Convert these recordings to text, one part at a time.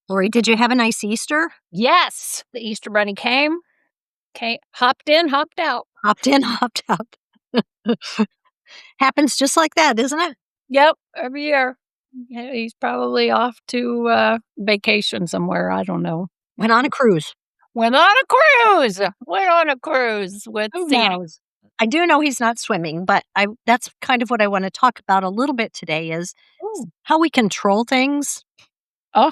Lori, did you have a nice Easter? Yes, the Easter Bunny came, hopped in, hopped out. Hopped in, hopped out. Happens just like that, isn't it? Yep, every year. Yeah, he's probably off to vacation somewhere. I don't know. Went on a cruise. Went on a cruise. Went on a cruise with Who Santa. knows? I do know he's not swimming, but that's kind of what I wanna talk about a little bit today is Ooh. how we control things Oh,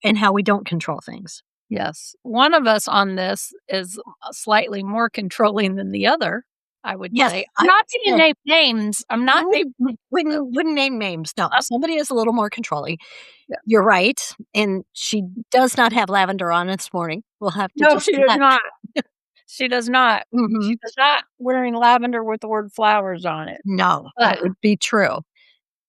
and how we don't control things. yes. One of us on this is slightly more controlling than the other, I would Yes, say. I'm I not would going to say name names. I'm not naming. wouldn't name names, no. Somebody is a little more controlling. Yeah. You're right, and she does not have lavender on this morning. We'll have to No, just she say does that. not. She does not. She Mhm. does not wearing lavender with the word flowers on it. No, But that would be true.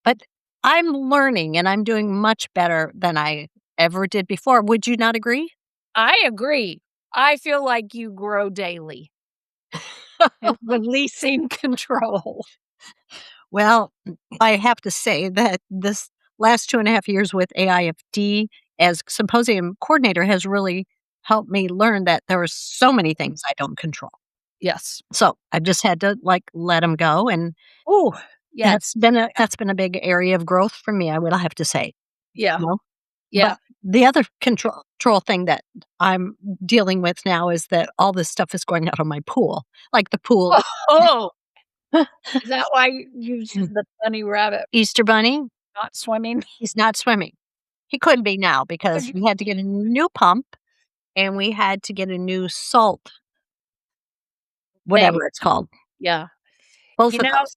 But I'm learning and I'm doing much better than I ever did before. Would you not agree? I agree. I feel like you grow daily and releasing control. Well, I have to say that this last 2.5 years with AIFD as symposium coordinator has really helped me learn that there are so many things I don't control. Yes. So I've just had to like let them go. And Ooh, yes. that's been a big area of growth for me, I would have to say. Yeah. You know? Yeah. But the other control thing that I'm dealing with now is that all this stuff is going out of my pool. Like the pool Oh, is that why you said the bunny rabbit Easter Bunny, not swimming? he's not swimming. He could be now Could because you we had to get a new pump and we had to get a new salt, thing? whatever it's called. Yeah. Both You of know, those.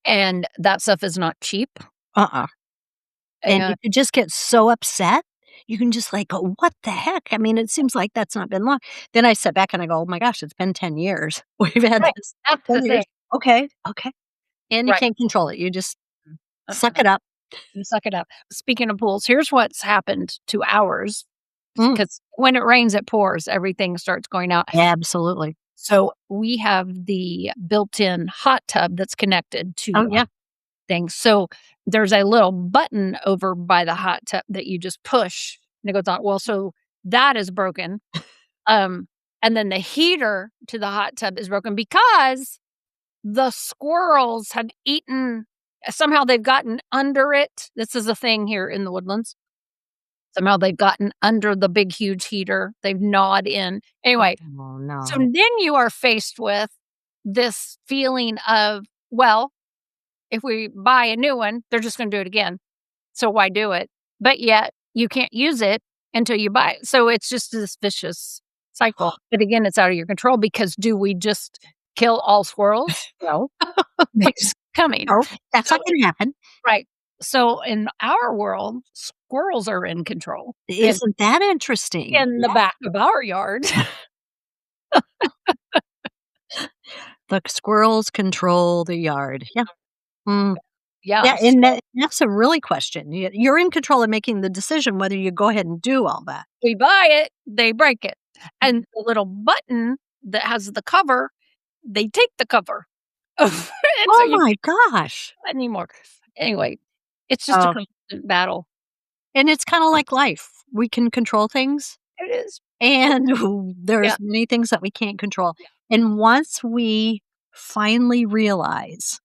and that stuff is not cheap. Uh-uh. And you And could just get so upset. You can just like go, "What the heck?" I mean, it seems like that's not been long. Then I sit back and I go, "Oh my gosh, it's been 10 years. We've had right, this that's the 10 thing. years." Okay, okay. And you Right. can't control it. You just suck Uh-uh. it up. You suck it up. Speaking of pools, here's what's happened to ours. Mm, Because when it rains, it pours. Everything starts going out. absolutely. So we have the built-in hot tub that's connected to Oh, yeah. things. So there's a little button over by the hot tub that you just push and it goes on. Well, so that is broken. Um, and then the heater to the hot tub is broken because the squirrels have eaten somehow they've gotten under it. This is a thing here in the woodlands. Somehow they've gotten under the big huge heater. They've gnawed in. Anyway, Oh, so no. then you are faced with this feeling of, well, if we buy a new one, they're just gonna do it again. So why do it? But yet you can't use it until you buy it. So it's just this vicious cycle. But again, it's out of your control because do we just kill all squirrels? No. It's coming. Oh, that's So not gonna happen. right. So in our world, squirrels are in control Isn't that interesting? in the Yeah. back of our yard. The squirrels control the yard. Yeah. Mm. Yeah. Yeah, and that's a really question. You're in control of making the decision whether you go ahead and do all that. We buy it, they break it. And the little button that has the cover, they take the cover. And so Oh you my gosh. can't anymore. Anyway, it's just a Oh, constant battle. and it's kinda like life. We can control things, It is. and Yeah. there's many things that we can't control. And once we finally realize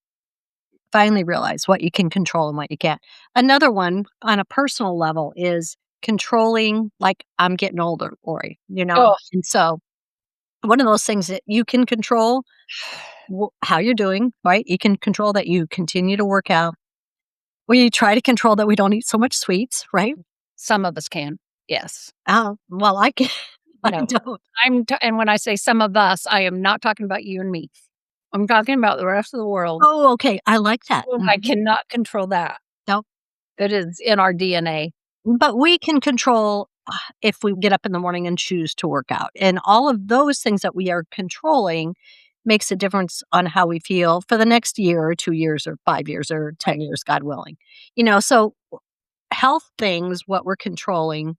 what you can control and what you can't. Another one on a personal level is controlling, like, I'm getting older, Lori, Oh, and so one of those things that you can control how you're doing, right? You can control that you continue to work out. We try to control that we don't eat so much sweets, right? some of us can. Yes. Oh, well, I can I No. don't. And when I say some of us, I am not talking about you and me. I'm talking about the rest of the world. Oh, okay, I like that. I Mhm. cannot control that. No, That is in our DNA. but we can control, if we get up in the morning and choose to work out, and all of those things that we are controlling makes a difference on how we feel for the next year or 2 years or 5 years or 10 Right. years, God willing. So health things, what we're controlling,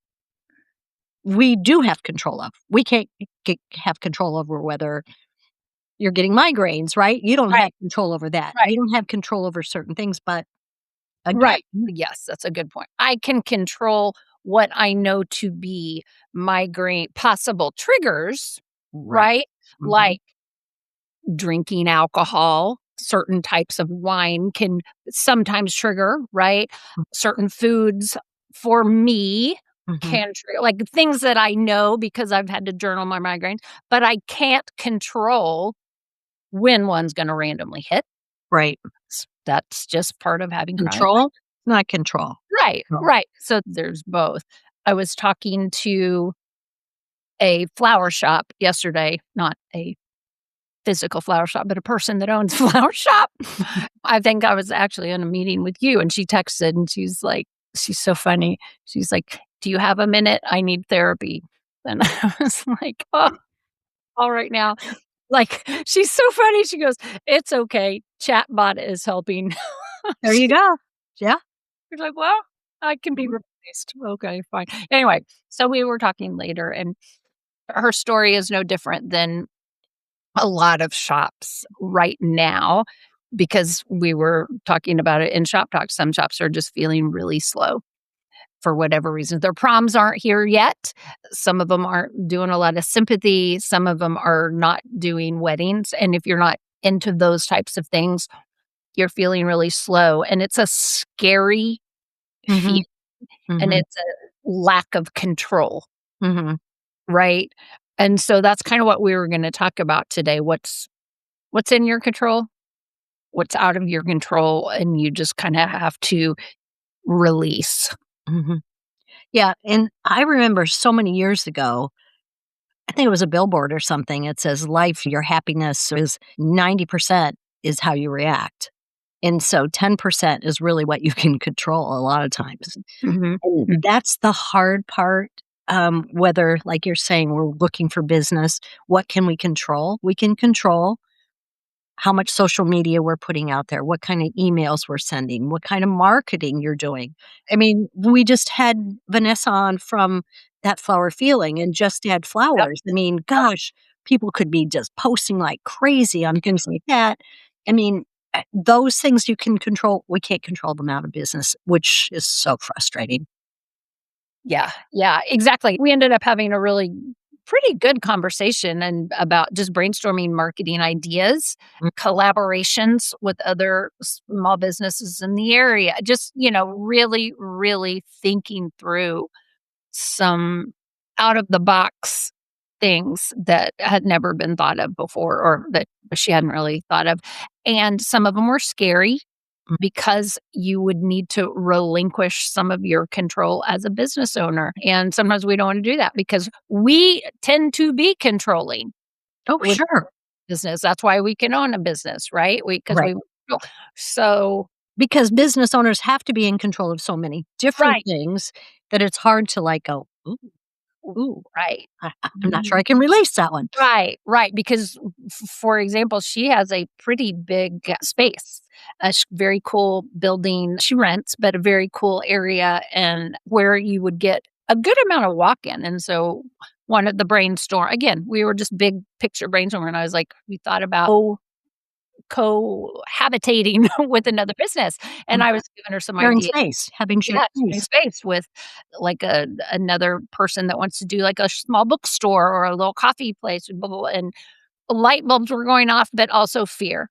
we do have control of. We can't have control over whether you're getting migraines, right? You don't have Right. control over that. Right. You don't have control over certain things, but again, Right. Yes, that's a good point. I can control what I know to be migraine possible triggers, Right. right? Mhm. Like drinking alcohol, certain types of wine can sometimes trigger, right? Certain foods for me Mhm. can like things that I know because I've had to journal my migraines, but I can't control when one's gonna randomly hit. Right. That's just part of having chronic Control, not control. right, No. right. So there's both. I was talking to a flower shop yesterday, not a physical flower shop, but a person that owns a flower shop. I think I was actually in a meeting with you, and she texted and she's like she's so funny. She's like, "Do you have a minute? I need therapy." And I was like, "Oh, all right now." Like, she's so funny. She goes, "It's okay. Chatbot is helping." There you go. Yeah. She's like, "Well, I can be Mhm. replaced." Okay, fine. Anyway, so we were talking later, and her story is no different than a lot of shops right now because we were talking about it in shop talk. Some shops are just feeling really slow for whatever reason. Their proms aren't here yet. Some of them aren't doing a lot of sympathy. Some of them are not doing weddings. And if you're not into those types of things, you're feeling really slow. And it's a scary feel Mhm. and Mhm. it's a lack of control, Mhm. right? And so that's kind of what we were going to talk about today. What's in your control? What's out of your control, and you just kinda have to release. Mhm. Yeah, and I remember so many years ago, I think it was a billboard or something, it says, "Life, your happiness is 90% is how you react." And so 10% is really what you can control a lot of times. Mhm. And Mm. that's the hard part, whether, like you're saying, we're looking for business, what can we control? We can control how much social media we're putting out there, what kind of emails we're sending, what kind of marketing you're doing. I mean, we just had Vanessa on from That Flower Feeling and Just Add Yep, Flowers. I mean, yep. gosh, people could be just posting like crazy on things like that. I mean, those things you can control, we can't control them out of business, which is so frustrating. Yeah, yeah, exactly. We ended up having a really pretty good conversation and about just brainstorming marketing ideas, Mm. collaborations with other small businesses in the area, just, really, really thinking through some out of the box things that had never been thought of before or that she hadn't really thought of. And some of them were scary Mm. because you would need to relinquish some of your control as a business owner. And sometimes we don't want to do that because we tend to be controlling Oh, with sure. business. That's why we can own a business, right? Because Right. we so Because business owners have to be in control of so many different right. things that it's hard to like go, ooh, ooh, Right. I'm not sure I can release that one. Right, right, because for example, she has a pretty big space, a very cool building she rents, but a very cool area and where you would get a good amount of walk-in, and so one of the brainstorm again, we were just big picture brainstorming, and I was like, "We thought about cohabitating with another business," and Mm. I was giving her some Sharing ideas. space, having shared Yeah, sharing space. space with, like, another person that wants to do, like, a small bookstore or a little coffee place, blah, blah, blah, and light bulbs were going off, but also fear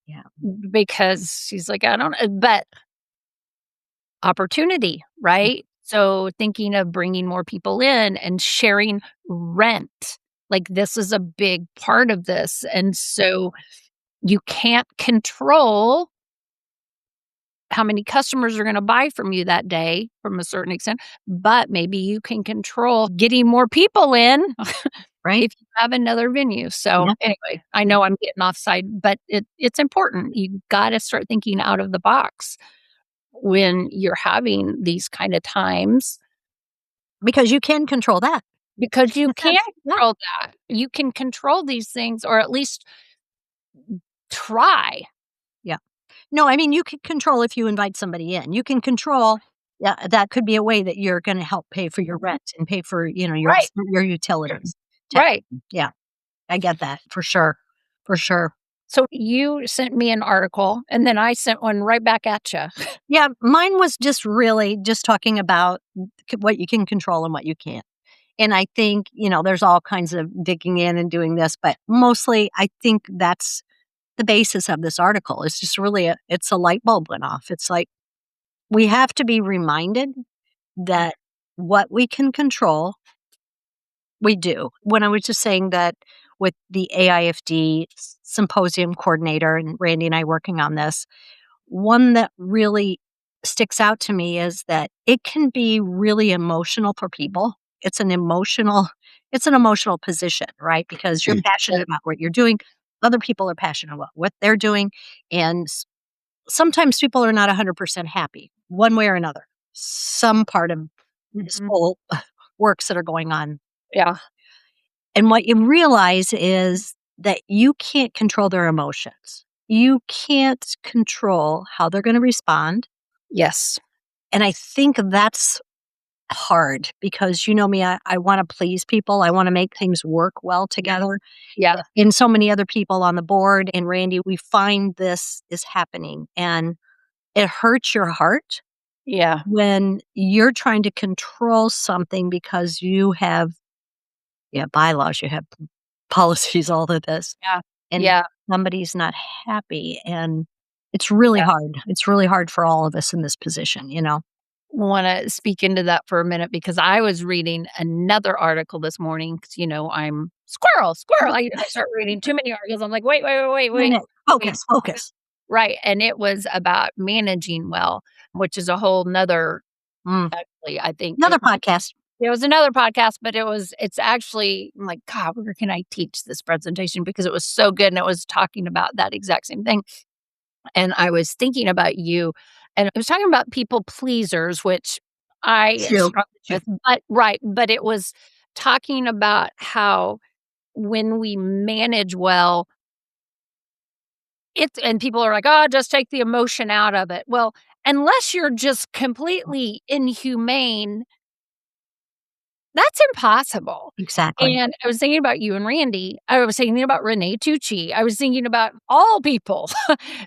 Yeah. because she's like, "I don't" but opportunity, right? So thinking of bringing more people in and sharing rent, like, this is a big part of this, and so you can't control how many customers are gonna buy from you that day from a certain extent, but maybe you can control getting more people in Right? if you have another venue. So, Yeah. anyway, I know I'm getting offside, but it's important. You gotta start thinking out of the box when you're having these kind of times Because you can control that. because you In a can sense. Yeah. control that. You can control these things or at least try. Yeah. No, I mean, you can control if you invite somebody in. You can control, yeah, that could be a way that you're gonna help pay for your rent and pay for, Right, your utilities. Type right. thing. Yeah, I get that for sure. For sure. So you sent me an article, and then I sent one right back at you. Yeah, mine was just really just talking about what you can control and what you can't. And I think, there's all kinds of digging in and doing this, but mostly I think that's the basis of this article. It's just really it's a light bulb went off. It's like we have to be reminded that what we can control, we do. When I was just saying that with the AIFD symposium coordinator and Randy and I working on this, one that really sticks out to me is that it can be really emotional for people. It's an emotional position, right? Because you're passionate about what you're doing. Other people are passionate about what they're doing. And sometimes people are not 100% happy one way or another. Some part of this Mhm. whole works that are going on. Yeah. And what you realize is that you can't control their emotions. You can't control how they're going to respond. Yes. And I think that's hard because you know me, I want to please people. I want to make things work well together. Yeah. And so many other people on the board and Randy, we find this is happening and it hurts your heart Yeah. when you're trying to control something because you have bylaws, you have policies, all of this, Yeah. and Yeah. somebody's not happy, and it's really Yeah. hard. It's really hard for all of us in this position. Wanna speak into that for a minute because I was reading another article this morning because I'm squirrel, squirrel. I start reading too many articles. I'm like, "Wait, wait, wait, wait, wait, Minute. wait." Focus, focus. Right, and it was about managing well, which is a whole 'nother Mm. actually, I think Another podcast. it was another podcast, but it's actually I'm like, "God, where can I teach this presentation?" Because it was so good and it was talking about that exact same thing. And I was thinking about you, and it was talking about people pleasers, which I True, struggle true. with, but it was talking about how when we manage well, it's and people are like, "Oh, just take the emotion out of it." Well, unless you're just completely inhumane, that's impossible. Exactly. And I was thinking about you and Randy. I was thinking about Renee Tucci. I was thinking about all people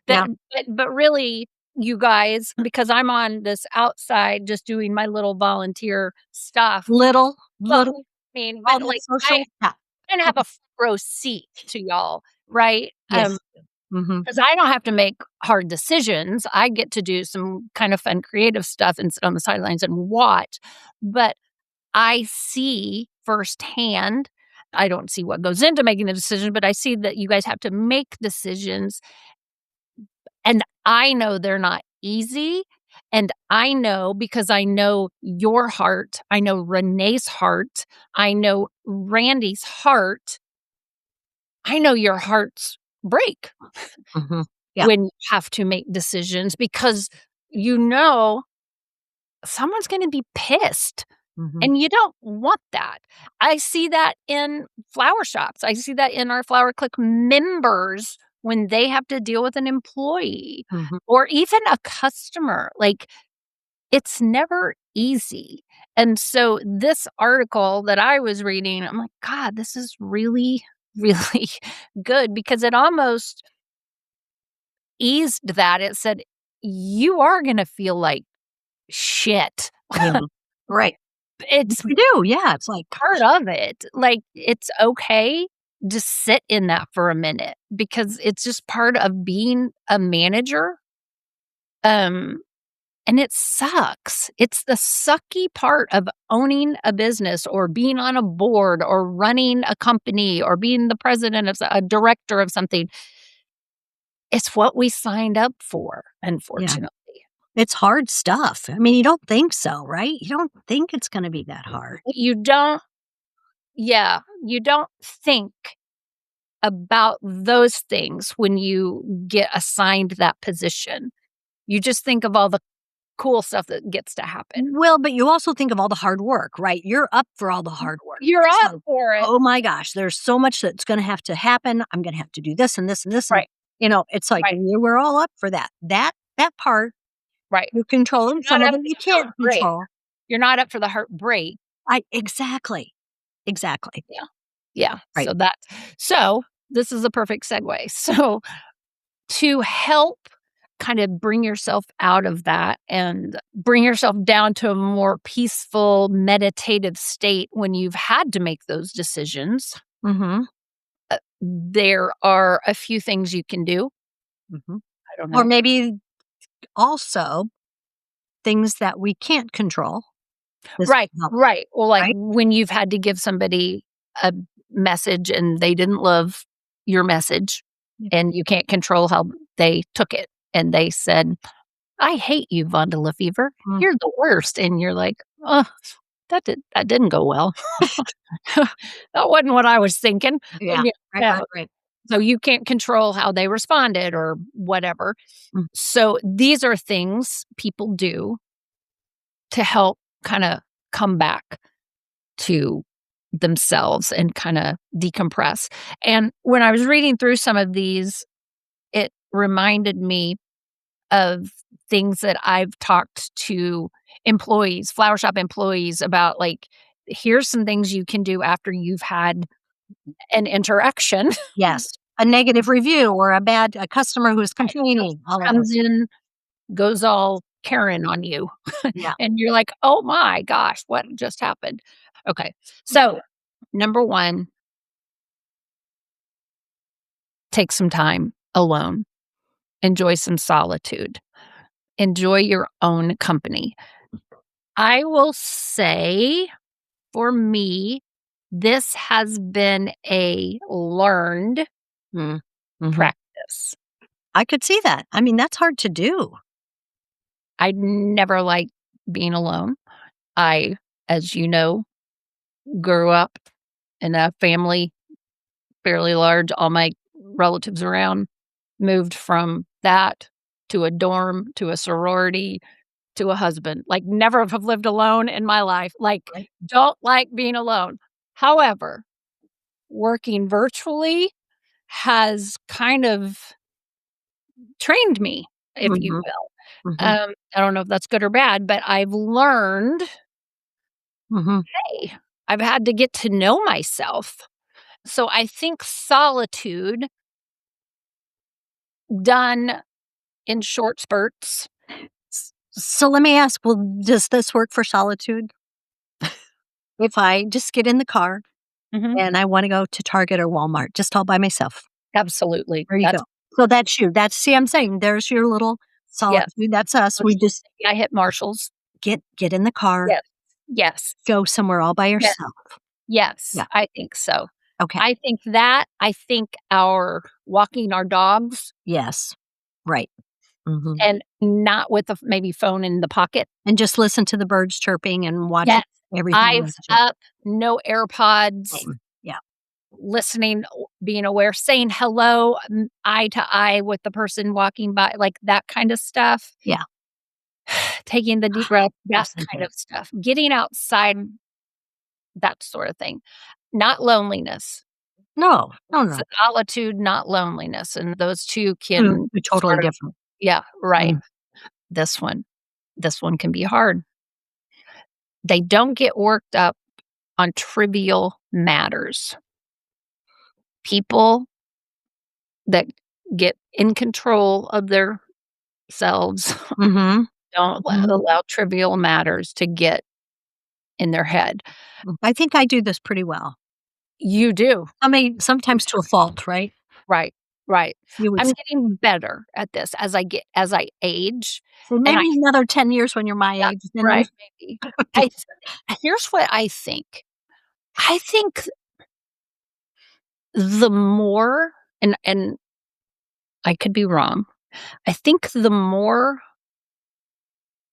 that Yeah. but really you guys, because I'm on this outside just doing my little volunteer stuff. Little, Well, little, I mean, but all that like I social. Yeah. kinda have Okay. a front row seat to y'all, right? Yes. Mhm. 'Cause I don't have to make hard decisions. I get to do some kind of fun creative stuff and sit on the sidelines and watch. But I see firsthand I don't see what goes into making the decision, but I see that you guys have to make decisions, and I know they're not easy, and I know because I know your heart, I know Renee's heart, I know Randy's heart, I know your hearts break Mhm. Yeah. when you have to make decisions because you know someone's gonna be pissed. Mhm. And you don't want that. I see that in flower shops. I see that in our Flower Click members when they have to deal with an employee Mhm. or even a customer. Like, it's never easy. And so this article that I was reading, I'm like, God, this is really, really good because it almost eased that. It said, you are going to feel like shit. Yeah. Right. It's You do, yeah, it's like, part gosh. of it. Like, it's okay to sit in that for a minute because it's just part of being a manager, um, and it sucks. It's the sucky part of owning a business or being on a board or running a company or being the president of a director of something. It's what we signed up for, Yeah. unfortunately. It's hard stuff. I mean, you don't think so, right? You don't think it's gonna be that hard. You don't yeah, you don't think about those things when you get assigned that position. You just think of all the cool stuff that gets to happen. Well, but you also think of all the hard work, right? You're up for all the hard work. You're It's up like, for it. "Oh my gosh, there's so much that's gonna have to happen. I'm gonna have to do this and this and this," and, Right, it's like, right, we're all up for that. That part right. you control, and You're some not of up it for you the can't heartbreak. control. You're not up for the heartbreak. I exactly, exactly, Yeah, yeah. right. So that so this is a perfect segue. So, to help kind of bring yourself out of that and bring yourself down to a more peaceful, meditative state when you've had to make those decisions, Mhm, there are a few things you can do. mhm. I don't Or know. maybe also things that we can't control. This Right, will help, right. Well, like, right? when you've had to give somebody a message and they didn't love your message, Yeah. and you can't control how they took it, and they said, "I hate you, Vonda Lefevre. Mm, You're the worst," and you're like, "Oh, that didn't go well. That wasn't what I was thinking." yeah. And yeah, Right, yeah, right, right. so you can't control how they responded or whatever. Mm, So these are things people do to help kinda come back to themselves and kinda decompress. And when I was reading through some of these, it reminded me of things that I've talked to employees, flower shop employees about, like, here's some things you can do after you've had an interaction. yes. A negative review or a customer who's complaining, all of Comes those. in, goes all Karen on you, Yeah. and you're like, "Oh my gosh, what just happened?" Okay, so, number 1, take some time alone. Enjoy some solitude. Enjoy your own company. I will say, for me, this has been a learned Mm, mhm. practice. I could see that. I mean, that's hard to do. I never liked being alone. I, as you know, grew up in a family fairly large, all my relatives around, moved from that to a dorm, to a sorority, to a husband. Like, never have lived alone in my life. Like, Right? don't like being alone. However, working virtually has kind of trained me, if you Mhm, will. mhm, I don't know if that's good or bad, but I've learned, mhm, hey, I've had to get to know myself. So I think solitude done in short spurts. so let me ask, well, does this work for solitude? If I just get in the car Mhm. and I wanna go to Target or Walmart just all by myself. Absolutely. There you That's go. So that's you. That's see, I'm saying there's your little yes. solitude. That's us. Was We just I hit Marshalls. get in the car, Yes. Yes. go somewhere all by Yes. yourself. Yes, Yeah. I think so. Okay. I think our walking our dogs Yes. Right. Mhm. and not with the maybe phone in the pocket. And just listen to the birds chirping and watch Yes. everything Eyes around you. up, no AirPods, Same. Yeah. listening, being aware, saying hello, eye to eye with the person walking by, like that kind of stuff. Yeah. Taking the deep breath, that Listen to kind it. of stuff. Getting outside, that sort of thing. Not loneliness. No. No, no. Solitude, not loneliness, and those 2 2 can totally sort of different. yeah, right. Mm. This one this one can be hard. They don't get worked up on trivial matters. People that get in control of their selves Mhm. don't Mhm. allow trivial matters to get in their head. I think I do this pretty well. You do. I mean, sometimes to a fault, right? Right, right. You would I'm say. getting better at this as I age, So and I maybe another 10 years when you're my yeah, age, then you right, maybe. I th here's what I think. I think the more and I could be wrong. I think the more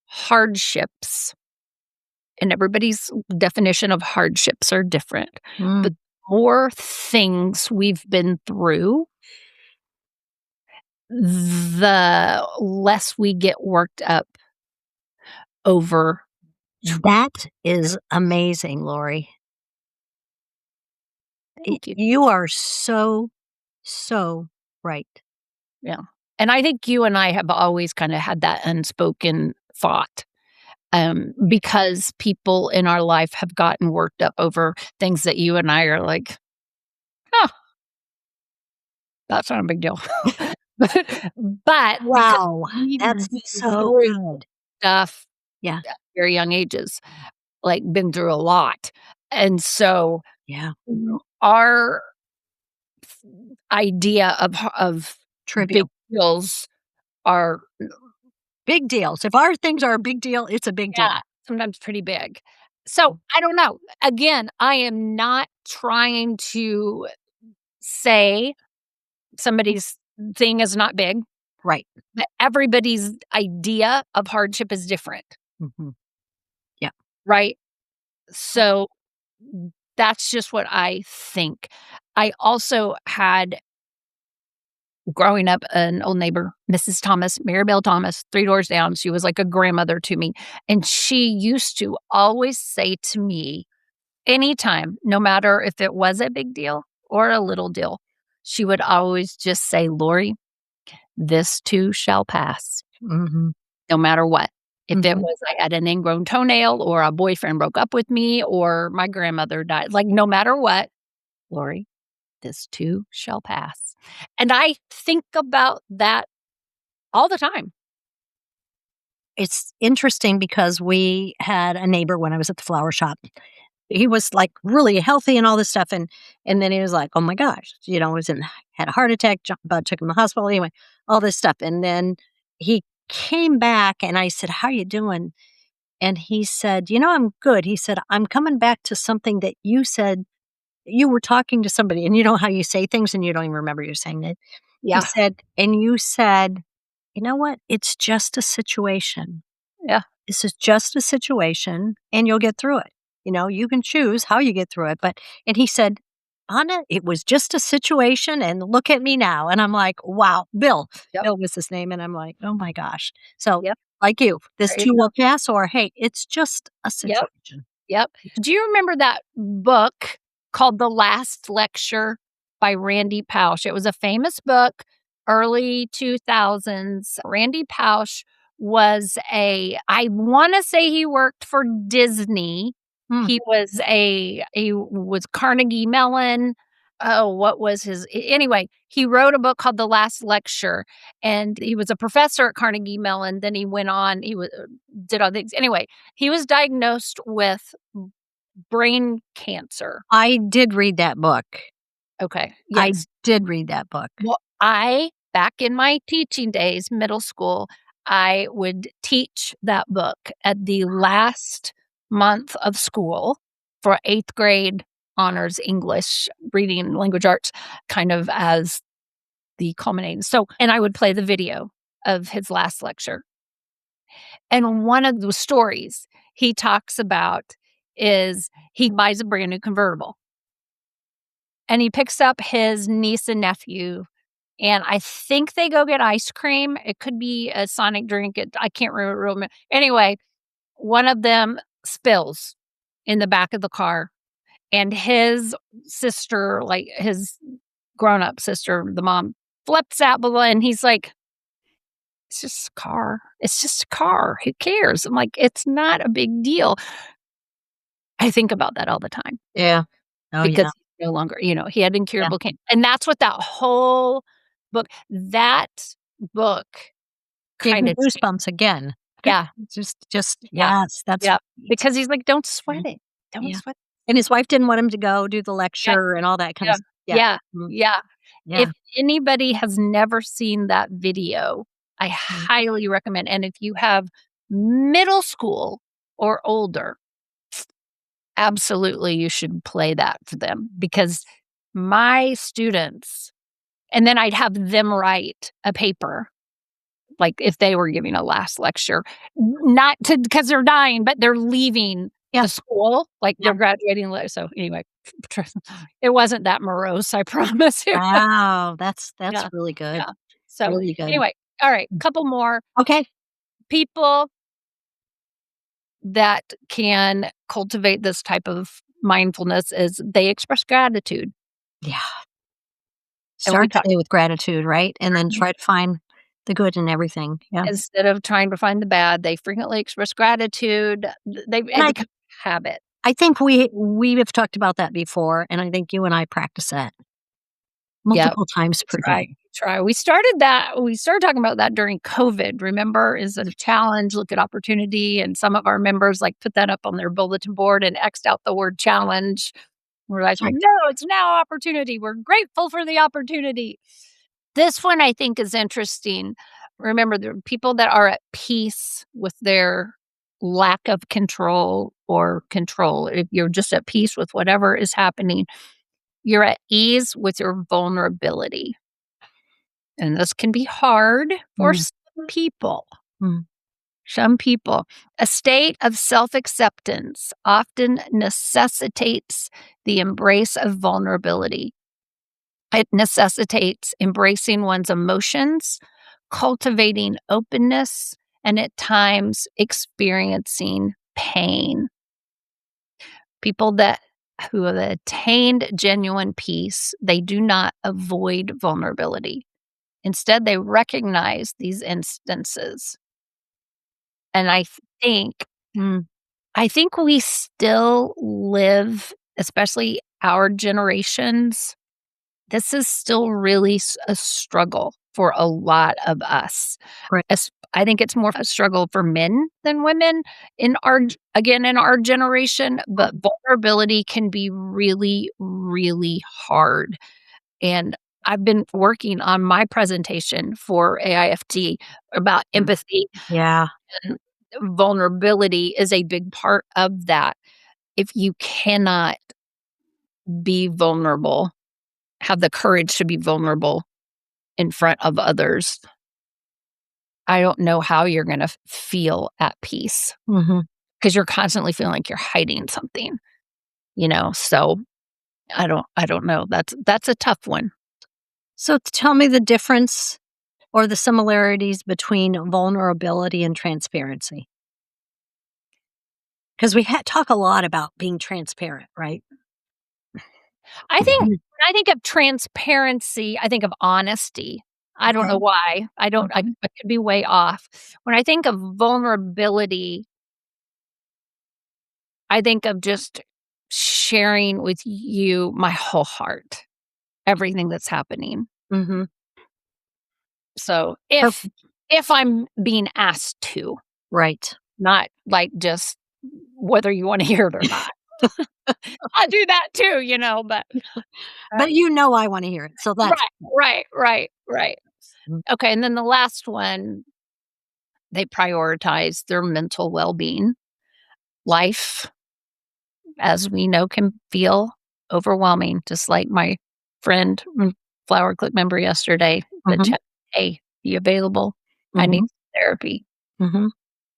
hardships and everybody's definition of hardships are different, but Mm, more things we've been through, the less we get worked up over that is amazing, Lori. thank you. You are so, so right. Yeah. And I think you and I have always kinda had that unspoken thought, because people in our life have gotten worked up over things that you and I are like, "Huh." That's not a big deal. But because Wow, we've that's been so through good. stuff Yeah, at very young ages, like, been through a lot, and so, yeah, our idea of big trivial. deals are Big deals. If our things are a big deal, it's a big yeah, deal. sometimes pretty big. So, I don't know. Again, I am not trying to say somebody's thing is not big, Right. but everybody's idea of hardship is different, Mhm. Yeah. right? So, that's just what I think. I also had, growing up, an old neighbor, Mrs. Thomas, Maribel Thomas, 3 doors down. She was like a grandmother to me, and she used to always say to me anytime, no matter if it was a big deal or a little deal, she would always just say, "Lori, this too shall pass, Mhm. no matter what." If it Mhm. was I had an ingrown toenail or a boyfriend broke up with me or my grandmother died, like, no matter what, "Lori, this too shall pass." And I think about that all the time. It's interesting because we had a neighbor when I was at the flower shop. He was, like, really healthy and all this stuff, and then he was like, "Oh my gosh," was in had a heart attack, about took him to the hospital, anyway, all this stuff, and then he came back, and I said, "How you doing?" And he said, I'm good." He said, "I'm coming back to something that you said." You were talking to somebody, and you know how you say things and you don't even remember you're saying it. He Yeah, said, and you said, "You know what? It's just a situation. yeah, This is just a situation, and you'll get through it. You can choose how you get through it." And he said, "Anna, it was just a situation, and look at me now." And I'm like, wow, Bill. yep, Bill was his name. And I'm like, oh my gosh. So, yep, like you, this there you too go. will pass, or hey, it's just a Yep. situation. Yep. Do you remember that book called The Last Lecture by Randy Pausch? It was a famous book, early 2000s. Randy Pausch was I wanna say he worked for Disney. Hmm. He was Carnegie Mellon. Oh, what was his anyway, he wrote a book called The Last Lecture, and he was a professor at Carnegie Mellon, then he went on, did all things anyway, he was diagnosed with brain cancer. I did read that book. Okay, I yes. did read that book. Well, back in my teaching days, middle school, I would teach that book at the last month of school for 8th grade honors English, reading and language arts, kind of as the culminating. So, and I would play the video of his last lecture. And one of the stories he talks about is he buys a brand new convertible and he picks up his niece and nephew, and I think they go get ice cream. It could be a Sonic drink. I can't remember anyway, one of them spills in the back of the car, and his sister, like his grown-up sister, the mom, flips out, blah, blah, and he's like, "It's just a car. It's just a car. Who cares?" I'm like, "It's not a big deal." I think about that all the time Yeah. Oh, because yeah. he's no longer, he had Yeah. incurable cancer, and that's what that book Gave me kinda goosebumps again. yeah, Just yeah, yes, that's yeah, right. because he's like, "Don't Yeah. sweat it. Don't Yeah. sweat." And his wife didn't want him to go do the Yeah, lecture and all that kind of yeah, stuff. Yeah. yeah, Mhm. yeah. Yeah. If anybody has never seen that video, I Mhm. highly recommend, and if you have middle school or older, absolutely, you should play that for them because my students and then I'd have them write a paper, like, if they were giving a last lecture, n not to because 'cause they're dying, but they're leaving Yeah. the school, like, Yeah. they're graduating so, anyway, it wasn't that morose, I promise you. Wow. That's Yeah, really good. yeah. So, Really good. anyway, alright, couple more Okay. people that can cultivate this type of mindfulness is they express gratitude, Yeah. and we Start talked today with gratitude, right? And then mhm. try to find the good in everything. Yeah. Instead of trying to find the bad, they frequently express gratitude. And It becomes a habit. I think we have talked about that before, and I think you and I practice that. Yep. multiple times per Try, day. try. We started talking about that during COVID, remember? Is it a challenge? Look at opportunity, and some of our members, like, put that up on their bulletin board and X'd out the word challenge. We're like, That's right. "No, it's now opportunity. We're grateful for the opportunity." This one I think is interesting. Remember, there are people that are at peace with their lack of control or control. If you're just at peace with whatever is happening, you're at ease with your vulnerability. And this can be hard for Mm, some people. mm, Some people. A state of self acceptance often necessitates the embrace of vulnerability. It necessitates embracing one's emotions, cultivating openness, and at times experiencing pain. People that who have attained genuine peace, they do not avoid vulnerability. Instead, they recognize these instances. And think mm. I think we still live, especially our generations, this is still really a struggle for a lot of us. Right. I think it's more of a struggle for men than women in our generation, but vulnerability can be really, really hard. And I've been working on my presentation for AIFT about Mm. empathy, Yeah. and vulnerability is a big part of that. If you cannot be vulnerable, have the courage to be vulnerable in front of others, I don't know how you're gonna feel at peace Mhm. because 'cause you're constantly feeling like you're hiding something, you know? So, I don't know. That's a tough one. So tell me the difference or the similarities between vulnerability and transparency. Because we talk a lot about being transparent, right? Mhm. When I think of transparency, I think of honesty. I don't know Okay. why. Mhm. I could be way off. When I think of vulnerability, I think of just sharing with you my whole heart, everything that's happening. Mhm. So, So if I'm being asked to, right. not, like, just whether you wanna hear it or not. I do that too, but, uh But you know I wanna hear it, so that's right. mm, Okay, and then the last one, they prioritize their mental well-being. Life, as we know, can feel overwhelming, just like my friend, Flower Clip member yesterday that mhm, "Hey, you available? I need mhm, therapy." mhm.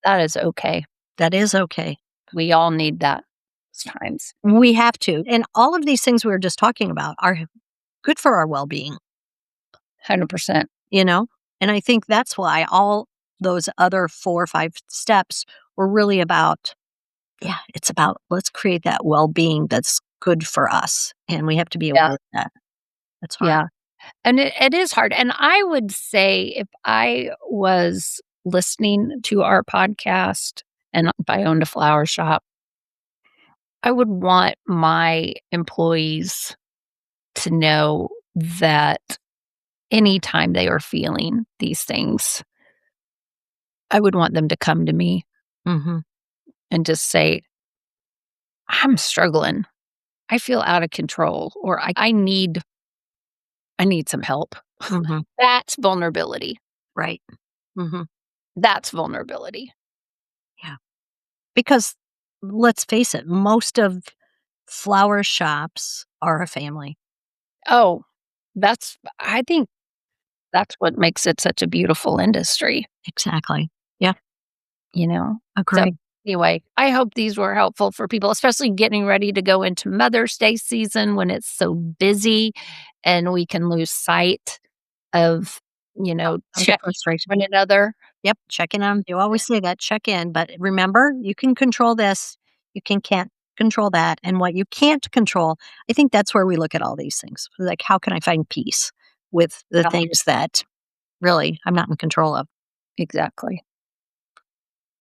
That is okay. That is okay. We all need that times. We have to, and all of these things we were just talking about are good for our well-being, 100%. you know? And I think that's why all those other 4 or 5 steps were really about yeah, it's about let's create that well-being that's good for us, and we have to be Yeah, aware of that. That's hard. yeah. And it is hard, and I would say if I was listening to our podcast and if I owned a flower shop, I would want my employees to know that anytime they are feeling these things, I would want them to come to me Mhm, and just say, "I'm struggling. I feel out of control," or I need some help." mhm, That's vulnerability. right. Mhm, That's vulnerability. yeah. Because let's face it, most of flower shops are a family. Oh, I think that's what makes it such a beautiful industry, Exactly. Yeah, you know? So, agree. anyway, I hope these were helpful for people, especially getting ready to go into Mother's Day season when it's so busy and we can lose sight of, Of the checking frustration. one another. Yep, check in on you always say that, check in, but remember, you can control this, you can't control that, and what you can't control, I think that's where we look at all these things. Like, how can I find peace with the Yeah, things that really I'm not in control of? exactly.